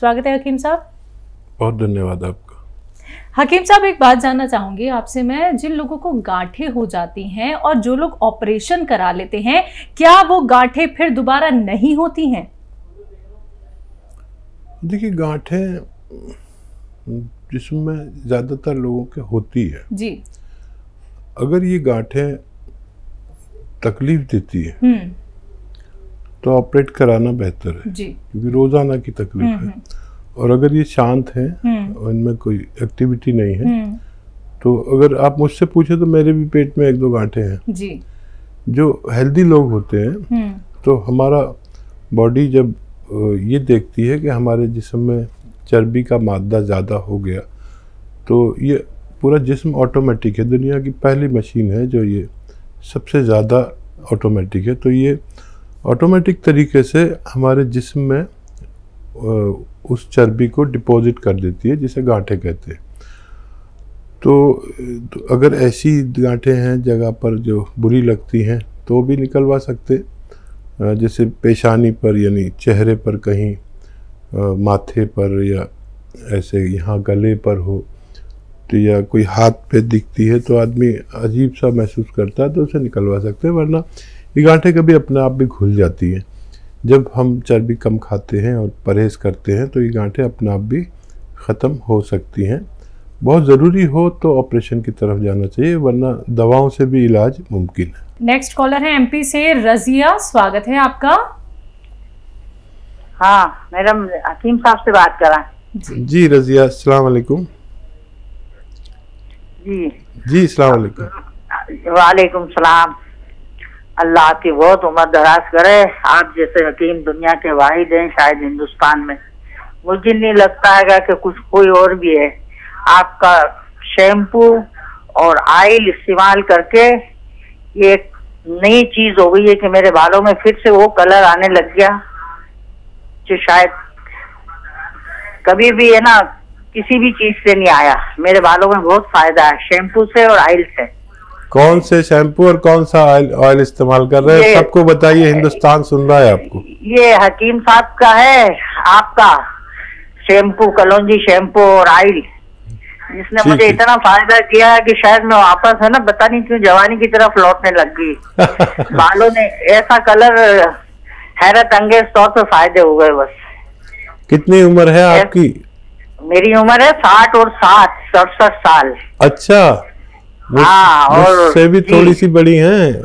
स्वागत है हकीम साहब। बहुत धन्यवाद आपका। हकीम साहब, एक बात जानना चाहूंगी आपसे मैं, जिन लोगों को गांठें हो जाती हैं और जो लोग ऑपरेशन करा लेते हैं, क्या वो गांठें फिर दोबारा नहीं होती हैं? देखिए, गांठें जिसमें ज़्यादातर लोगों के होती है जी। अगर ये गांठें तकलीफ देती है तो ऑपरेट कराना बेहतर है जी, क्योंकि रोज़ाना की तकलीफ है। और अगर ये शांत हैं और इनमें कोई एक्टिविटी नहीं है तो अगर आप मुझसे पूछे तो मेरे भी पेट में 1-2 गांठें हैं जी। जो हेल्दी लोग होते हैं तो हमारा बॉडी जब ये देखती है कि हमारे जिस्म में चर्बी का मादा ज़्यादा हो गया तो ये पूरा जिस्म ऑटोमेटिक है, दुनिया की पहली मशीन है जो ये सबसे ज़्यादा ऑटोमेटिक है। तो ये ऑटोमेटिक तरीके से हमारे जिस्म में उस चर्बी को डिपॉजिट कर देती है, जिसे गांठें कहते हैं। तो अगर ऐसी गांठें हैं जगह पर जो बुरी लगती हैं तो भी निकलवा सकते, जैसे पेशानी पर यानी चेहरे पर कहीं, माथे पर या ऐसे यहाँ गले पर हो तो, या कोई हाथ पे दिखती है तो आदमी अजीब सा महसूस करता है तो उसे निकलवा सकते हैं। वरना ये गांठें कभी अपने आप भी खुल जाती हैं। जब हम चर्बी कम खाते हैं और परहेज़ करते हैं तो ये गांठें अपने आप भी ख़त्म हो सकती हैं। बहुत ज़रूरी हो तो ऑपरेशन की तरफ जाना चाहिए, वरना दवाओं से भी इलाज मुमकिन है। नेक्स्ट कॉलर है एमपी से रजिया, स्वागत है आपका। हाँ मैडम, हकीम साहब से बात करा जी। रजिया, अस्सलाम वालेकुम। जी अस्सलाम वालेकुम। वालेकुम सलाम। अल्लाह आपकी बहुत उम्र दराज करे। आप जैसे हकीम दुनिया के वाहिद हैं शायद हिंदुस्तान में। मुझे नहीं लगता है कि कुछ कोई और भी है। आपका शैम्पू और ऑयल इस्तेमाल करके ये एक नई चीज हो गई है कि मेरे बालों में फिर से वो कलर आने लग गया जो शायद कभी भी है ना किसी भी चीज से नहीं आया। मेरे बालों में बहुत फायदा है शैम्पू से और ऑयल से। कौन से शैम्पू और कौन सा ऑयल इस्तेमाल कर रहे हैं, सबको बताइए, हिंदुस्तान सुन रहा है आपको। ये हकीम साहब का है आपका शैम्पू, कलौंजी शैम्पू और ऑयल, जिसने मुझे इतना फायदा किया है कि शायद मैं वापस है ना पता नहीं क्यों जवानी की तरफ लौटने लग गई। बालों ने ऐसा कलर, हैरत अंगेज तौर पर फायदे हो गए बस। कितनी उम्र है आपकी? मेरी उम्र है 60 और 60 67 साल। अच्छा, हाँ, और मुझसे भी थोड़ी सी बड़ी हैं।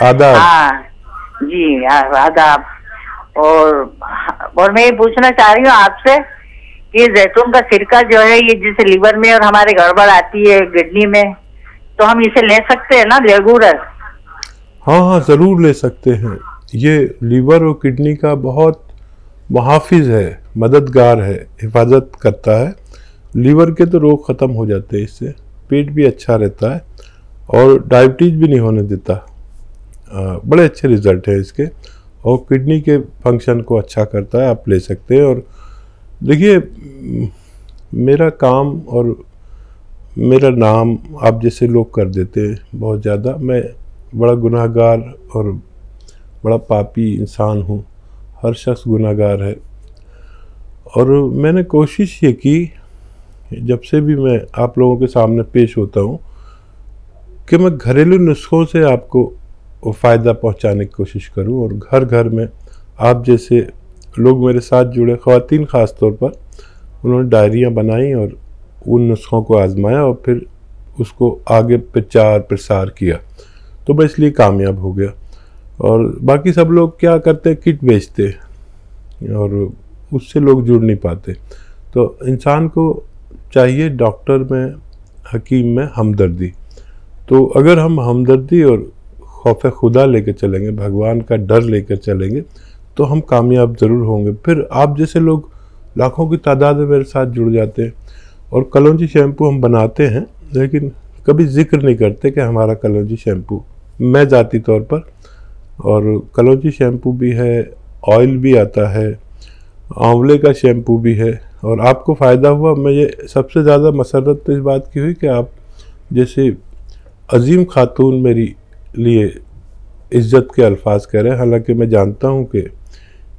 आदाब। हाँ जी, आदाब। और मैं ये पूछना चाह रही हूँ आपसे कि जैतून का सिरका जो है ये जैसे लीवर में और हमारे गड़बड़ आती है किडनी में, तो हम इसे ले सकते हैं ना रेगुलर? हाँ, जरूर ले सकते हैं। ये लीवर और किडनी का बहुत मुहाफिज है, मददगार है, हिफाजत करता है। लीवर के तो रोग ख़त्म हो जाते हैं इससे, पेट भी अच्छा रहता है और डायबिटीज़ भी नहीं होने देता। बड़े अच्छे रिज़ल्ट है इसके, और किडनी के फंक्शन को अच्छा करता है। आप ले सकते हैं। और देखिए, मेरा काम और मेरा नाम आप जैसे लोग कर देते हैं बहुत ज़्यादा। मैं बड़ा गुनाहगार और बड़ा पापी इंसान हूँ, हर शख्स गुनाहगार है। और मैंने कोशिश ये की जब से भी मैं आप लोगों के सामने पेश होता हूँ कि मैं घरेलू नुस्खों से आपको फ़ायदा पहुँचाने की कोशिश करूँ। और घर घर में आप जैसे लोग मेरे साथ जुड़े, ख़वातीन ख़ास तौर पर, उन्होंने डायरियाँ बनाई और उन नुस्खों को आजमाया और फिर उसको आगे प्रचार प्रसार किया, तो मैं इसलिए कामयाब हो गया। और बाकी सब लोग क्या करते, किट बेचते और उससे लोग जुड़ नहीं पाते। तो इंसान को चाहिए डॉक्टर में, हकीम में हमदर्दी। तो अगर हम हमदर्दी और खौफ खुदा लेकर चलेंगे, भगवान का डर लेकर चलेंगे, तो हम कामयाब ज़रूर होंगे। फिर आप जैसे लोग लाखों की तादाद में मेरे साथ जुड़ जाते हैं। और कलौंजी शैम्पू हम बनाते हैं, लेकिन कभी जिक्र नहीं करते कि हमारा कलौंजी शैम्पू, मैं ज़ाती तौर पर। और कलौंजी शैम्पू भी है, ऑयल भी आता है, आंवले का शैम्पू भी है। और आपको फ़ायदा हुआ। मुझे सबसे ज़्यादा मसरत तो इस बात की हुई कि आप जैसे अजीम खातून मेरी लिए इज़्ज़त के अल्फाज कह रहे हैं, हालांकि मैं जानता हूं कि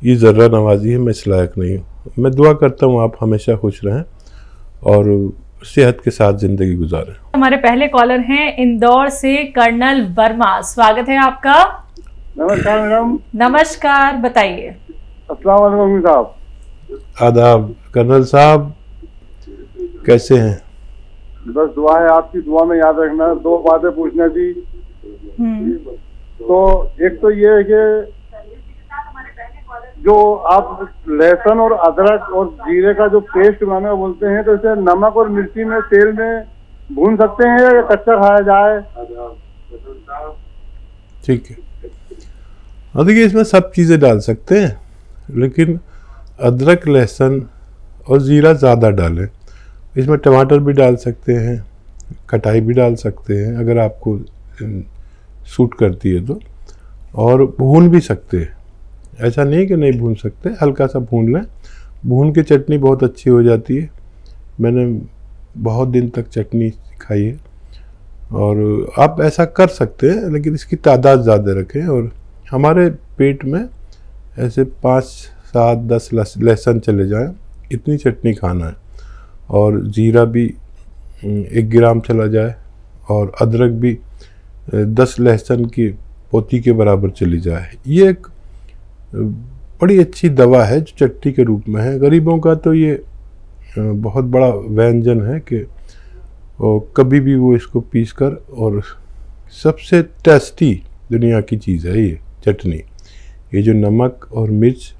ये ज़र्रा नवाजी है, मैं इस लायक नहीं हूँ। मैं दुआ करता हूँ आप हमेशा खुश रहें और सेहत के साथ ज़िंदगी गुजारें। हमारे पहले कॉलर हैं इंदौर से कर्नल वर्मा, स्वागत है आपका। नमस्कार मैडम। नमस्कार, बताइए। अस्सलाम वालेकुम साहब। आदाब कर्नल साहब, कैसे हैं? बस दुआ है, आपकी दुआ में याद रखना। दो बातें पूछना थी। तो एक तो ये है कि जो आप लहसुन और अदरक और जीरे का जो पेस्ट बनाना बोलते हैं, तो इसे नमक और मिर्ची में तेल में भून सकते हैं या कच्चा खाया जाए? ठीक है, और देखिए इसमें सब चीज़ें डाल सकते हैं, लेकिन अदरक लहसुन और ज़ीरा ज़्यादा डालें। इसमें टमाटर भी डाल सकते हैं, खटाई भी डाल सकते हैं अगर आपको सूट करती है तो, और भून भी सकते हैं। ऐसा नहीं कि नहीं भून सकते, हल्का सा भून लें। भून के चटनी बहुत अच्छी हो जाती है। मैंने बहुत दिन तक चटनी खाई है, और आप ऐसा कर सकते हैं, लेकिन इसकी तादाद ज़्यादा रखें। और हमारे पेट में ऐसे 5, 7, 10 लहसुन चले जाएं, इतनी चटनी खाना है। और ज़ीरा भी 1 ग्राम चला जाए, और अदरक भी 10 लहसुन की पोती के बराबर चली जाए। ये एक बड़ी अच्छी दवा है जो चटनी के रूप में है। गरीबों का तो ये बहुत बड़ा व्यंजन है कि कभी भी वो इसको पीसकर, और सबसे टेस्टी दुनिया की चीज़ है ये चटनी। ये जो नमक और मिर्च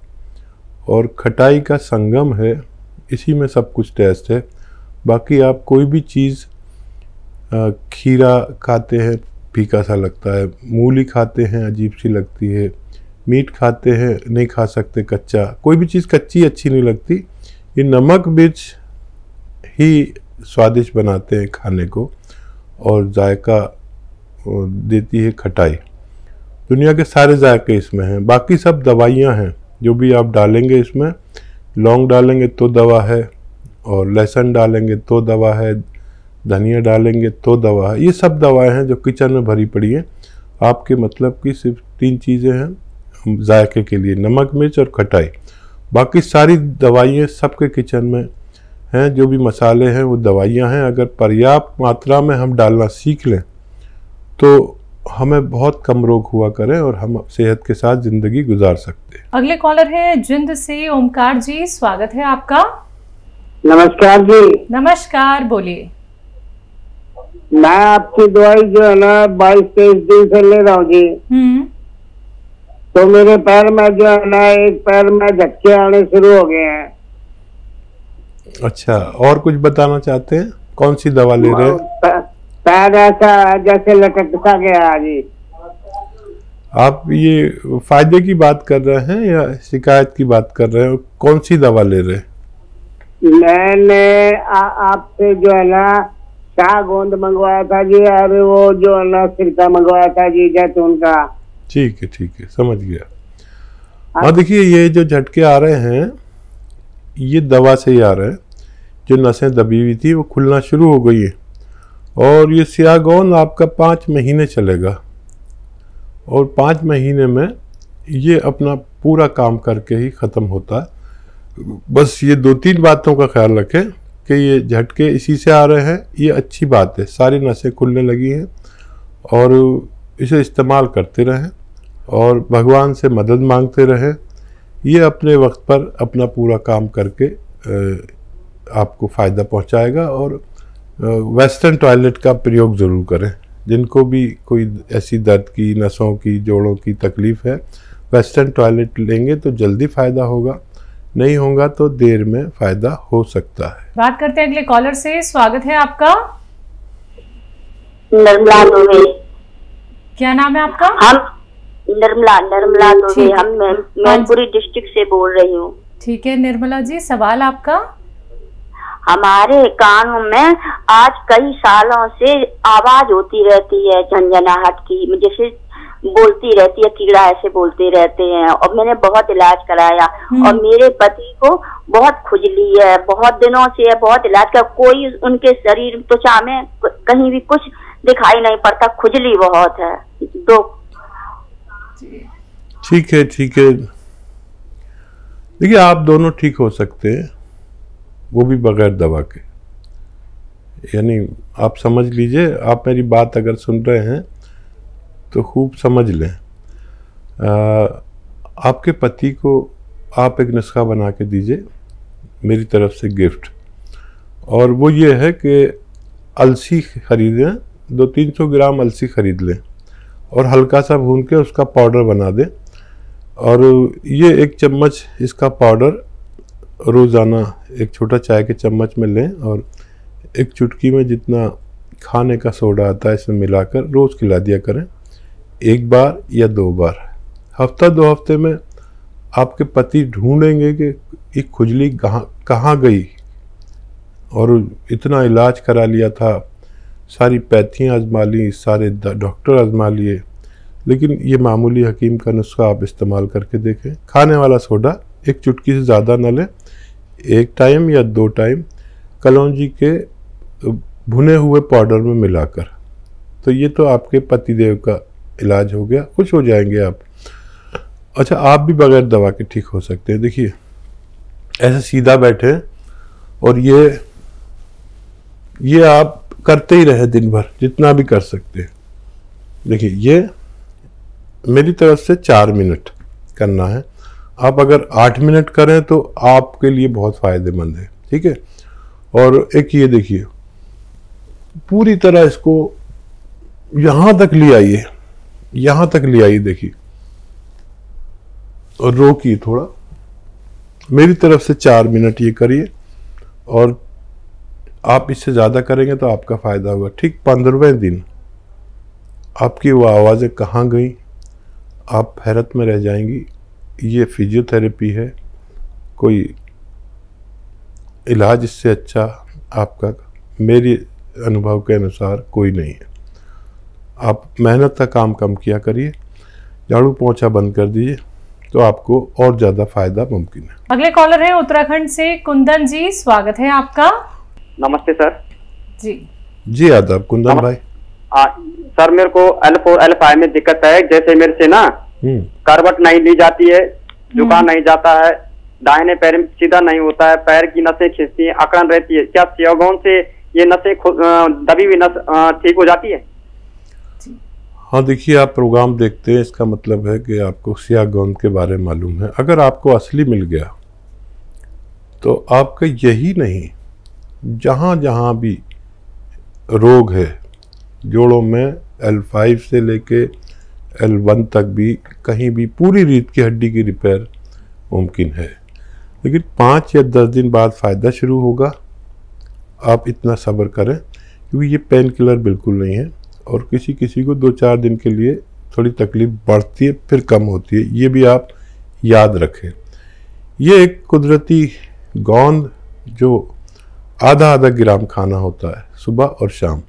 और खटाई का संगम है, इसी में सब कुछ टेस्ट है। बाकी आप कोई भी चीज़, खीरा खाते हैं फीका सा लगता है, मूली खाते हैं अजीब सी लगती है, मीट खाते हैं नहीं खा सकते कच्चा, कोई भी चीज़ कच्ची अच्छी नहीं लगती। ये नमक मिर्च ही स्वादिष्ट बनाते हैं खाने को, और जायका देती है खटाई। दुनिया के सारे जायके इसमें हैं। बाकी सब दवाइयाँ हैं, जो भी आप डालेंगे इसमें, लौंग डालेंगे तो दवा है, और लहसुन डालेंगे तो दवा है, धनिया डालेंगे तो दवा है। ये सब दवाएं हैं जो किचन में भरी पड़ी हैं। आपके मतलब की सिर्फ 3 चीज़ें हैं जायके के लिए, नमक मिर्च और खटाई। बाकी सारी दवाइयाँ सबके किचन में हैं। जो भी मसाले हैं वो दवाइयाँ हैं। अगर पर्याप्त मात्रा में हम डालना सीख लें तो हमें बहुत कम रोग हुआ करें, और हम सेहत के साथ ज़िंदगी गुजार सकते हैं। अगले कॉलर है जिंद से ओमकार जी, स्वागत है आपका। नमस्कार जी। नमस्कार, बोलिए। मैं आपकी दवाई जो है ना 22-23 दिन से ले रहा हूँ जी। तो मेरे पैर में जो है ना, एक पैर में झटके आने शुरू हो गए हैं। अच्छा, और कुछ बताना चाहते हैं? कौन सी दवा ले रहे हैं? पैर ऐसा जैसे लटकता गया जी। आप ये फायदे की बात कर रहे हैं या शिकायत की बात कर रहे हैं? कौन सी दवा ले रहे हैं? मैंने आपसे जो है ना शाह गोंद मंगवाया था जी, और वो जो है ना सिरका मंगवाया था जी, जैतून का। ठीक है, समझ गया। और देखिए ये जो झटके आ रहे हैं, ये दवा से ही आ रहे हैं। जो नसें दबी हुई थी वो खुलना शुरू हो गई है, और ये स्याह गोंद आपका 5 महीने चलेगा, और 5 महीने में ये अपना पूरा काम करके ही ख़त्म होता है। बस ये 2-3 बातों का ख्याल रखें कि ये झटके इसी से आ रहे हैं। ये अच्छी बात है, सारी नसें खुलने लगी हैं, और इसे इस्तेमाल करते रहें और भगवान से मदद मांगते रहें। ये अपने वक्त पर अपना पूरा काम करके आपको फ़ायदा पहुंचाएगा। और वेस्टर्न टॉयलेट का प्रयोग ज़रूर करें। जिनको भी कोई ऐसी दर्द की, नसों की, जोड़ों की तकलीफ़ है, वेस्टर्न टॉयलेट लेंगे तो जल्दी फ़ायदा होगा, नहीं होगा तो देर में फ़ायदा हो सकता है। बात करते हैं अगले कॉलर से, स्वागत है आपका। निर्मला दुबे। क्या नाम है आपका? हम निर्मला दुबे, हम मैनपुरी डिस्ट्रिक्ट से बोल रही हूँ। ठीक है निर्मला जी, सवाल आपका। हमारे कानों में आज कई सालों से आवाज होती रहती है, झंझनाहट की, जैसे बोलती रहती है, कीड़ा ऐसे बोलते रहते हैं। और मैंने बहुत इलाज कराया, और मेरे पति को बहुत खुजली है, बहुत दिनों से है, बहुत इलाज का, कोई उनके शरीर त्वचा में कहीं भी कुछ दिखाई नहीं पड़ता, खुजली बहुत है। ठीक है, देखिए, आप दोनों ठीक हो सकते हैं, वो भी बगैर दवा के। यानी आप समझ लीजिए, आप मेरी बात अगर सुन रहे हैं तो खूब समझ लें। आपके पति को आप एक नुस्खा बना के दीजिए मेरी तरफ से गिफ्ट, और वो ये है कि अलसी खरीदें, 200-300 ग्राम अलसी खरीद लें और हल्का सा भून के उसका पाउडर बना दें। और ये 1 चम्मच इसका पाउडर रोज़ाना एक छोटा चाय के चम्मच में लें और 1 चुटकी में जितना खाने का सोडा आता है इसमें मिलाकर रोज़ खिला दिया करें, 1 बार या 2 बार। हफ्ता 2 हफ्ते में आपके पति ढूंढेंगे कि ये खुजली कहाँ गई, और इतना इलाज करा लिया था, सारी पैथियाँ आजमा ली, सारे डॉक्टर आजमा लिए, लेकिन ये मामूली हकीम का नुस्खा आप इस्तेमाल करके देखें। खाने वाला सोडा 1 चुटकी से ज़्यादा न लें, 1 टाइम या 2 टाइम कलौंजी के भुने हुए पाउडर में मिलाकर। तो ये तो आपके पतिदेव का इलाज हो गया, खुश हो जाएंगे आप। अच्छा, आप भी बगैर दवा के ठीक हो सकते हैं। देखिए, ऐसे सीधा बैठे और ये आप करते ही रहे दिन भर, जितना भी कर सकते हैं। देखिए, ये मेरी तरफ से 4 मिनट करना है। आप अगर 8 मिनट करें तो आपके लिए बहुत फ़ायदेमंद है, ठीक है। और एक ये देखिए, पूरी तरह इसको यहाँ तक ले आइए, यहाँ तक ले आइए, देखिए, और रोकिए थोड़ा। मेरी तरफ से 4 मिनट ये करिए, और आप इससे ज़्यादा करेंगे तो आपका फ़ायदा होगा। ठीक 15वें दिन आपकी वो आवाज़ें कहाँ गई, आप हैरत में रह जाएंगी। ये फिजियोथेरेपी है, कोई इलाज इससे अच्छा आपका मेरे अनुभव के अनुसार कोई नहीं है। आप मेहनत का काम कम किया करिए, झाड़ू पोंछा बंद कर दीजिए, तो आपको और ज़्यादा फायदा मुमकिन है। अगले कॉलर हैं उत्तराखंड से कुंदन जी, स्वागत है आपका। नमस्ते सर। जी आदाब कुंदन भाई। सर, मेरे को L4 L5 में दिक्कत है। जैसे मेरे से ना करवट नहीं ली जाती है, झुका नहीं जाता है, दाहिने पैर में सीधा नहीं होता है, पैर की नसें खिंचती हैं, अकड़न रहती है। क्या सियागौन से ये नसें दबी हुई नस ठीक हो जाती है? हाँ, देखिए, आप प्रोग्राम देखते हैं, इसका मतलब है कि आपको सियागौन के बारे में मालूम है। अगर आपको असली मिल गया तो आपका यही नहीं, जहाँ जहाँ भी रोग है जोड़ों में, L5 से लेके L1 तक भी, कहीं भी पूरी रीढ़ की हड्डी की रिपेयर मुमकिन है। लेकिन 5 या 10 दिन बाद फ़ायदा शुरू होगा। आप इतना सब्र करें, क्योंकि ये पेन किलर बिल्कुल नहीं है, और किसी किसी को 2-4 दिन के लिए थोड़ी तकलीफ बढ़ती है, फिर कम होती है। ये भी आप याद रखें। ये एक कुदरती गोंद जो आधा ग्राम खाना होता है सुबह और शाम,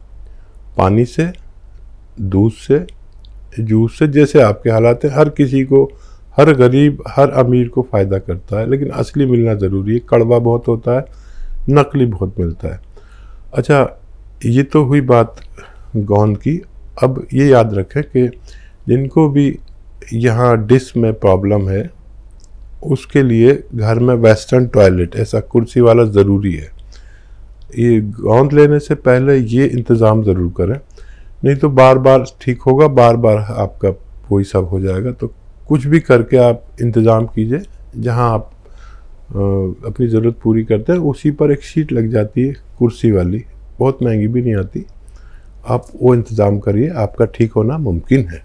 पानी से, दूध से, जूस से, जैसे आपके हालात हैं। हर किसी को, हर गरीब, हर अमीर को फ़ायदा करता है, लेकिन असली मिलना ज़रूरी है। कड़वा बहुत होता है, नकली बहुत मिलता है। अच्छा, ये तो हुई बात गोंद की। अब ये याद रखें कि जिनको भी यहाँ डिस्क में प्रॉब्लम है, उसके लिए घर में वेस्टर्न टॉयलेट, ऐसा कुर्सी वाला ज़रूरी है। ये गोंद लेने से पहले ये इंतज़ाम ज़रूर करें, नहीं तो बार बार ठीक होगा, बार बार आपका वही सब हो जाएगा। तो कुछ भी करके आप इंतज़ाम कीजिए, जहाँ आप अपनी ज़रूरत पूरी करते हैं उसी पर एक शीट लग जाती है कुर्सी वाली, बहुत महंगी भी नहीं आती। आप वो इंतज़ाम करिए, आपका ठीक होना मुमकिन है।